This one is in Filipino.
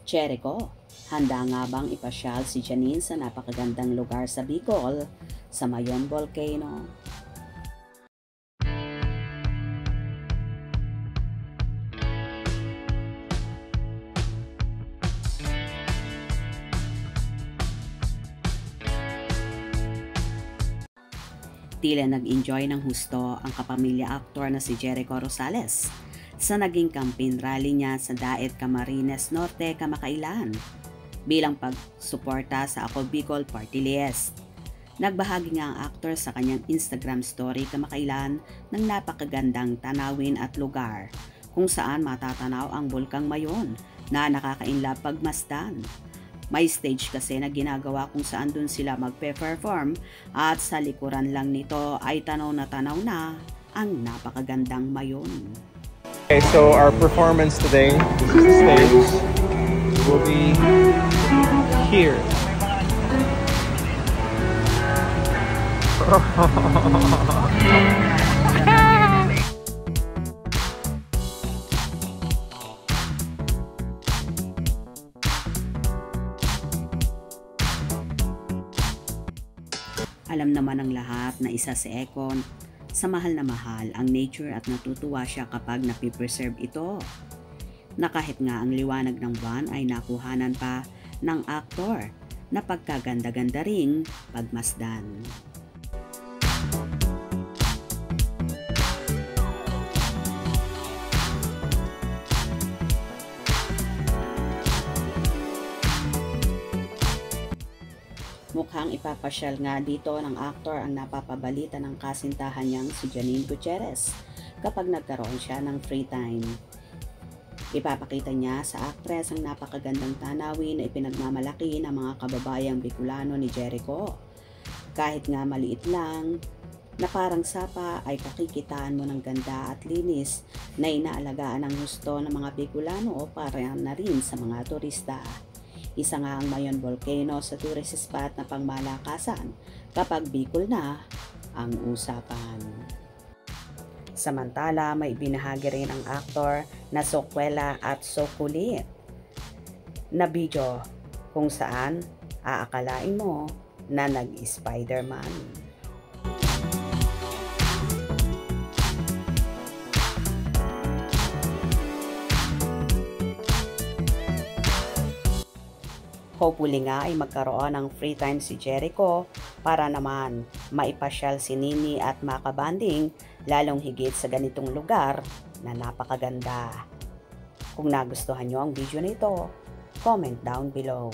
Jericho, handa nga bang ipasyal si Janine sa napakagandang lugar sa Bicol, sa Mayon Volcano? Tila nag-enjoy ng husto ang kapamilya aktor na si Jericho Rosales sa naging campaign rally niya sa Daet Camarines Norte kamakailan bilang pagsuporta sa Ako Bicol Party List. Nagbahagi nga ang aktor sa kanyang Instagram story kamakailan ng napakagandang tanawin at lugar kung saan matatanaw ang Bulkang Mayon na nakakainlab pagmasdan. May stage kasi na ginagawa kung saan dun sila magpe-perform at sa likuran lang nito ay tanaw na ang napakagandang Mayon. Okay, so our performance today, this is the stage, will be here. Alam naman ng lahat na isa si Ekon sa mahal na mahal ang nature at natutuwa siya kapag napipreserve ito. Na kahit nga ang liwanag ng buwan ay nakuhanan pa ng aktor na pagkaganda-ganda ring pagmasdan. Mukhang ipapasyal nga dito ng aktor ang napapabalita ng kasintahan niyang si Janine Gutierrez kapag nagkaroon siya ng free time. Ipapakita niya sa aktres ang napakagandang tanawin na ipinagmamalaki ng mga kababayang Bicolano ni Jericho. Kahit nga maliit lang, na parang sapa ay kakikitaan mo ng ganda at linis na inaalagaan ng gusto ng mga Bicolano o para na rin sa mga turista. Isa nga ang Mayon Volcano sa tourist spot na pangmalakasan kapag Bicol na ang usapan. Samantala, may binahagi rin ang aktor na sokwela at sokulit na video kung saan aakalain mo na nag-Spider-Man. Hopefully nga ay magkaroon ng free time si Jericho para naman maipasyal si Nini at makabanding lalong higit sa ganitong lugar na napakaganda. Kung nagustuhan nyo ang video na ito, comment down below.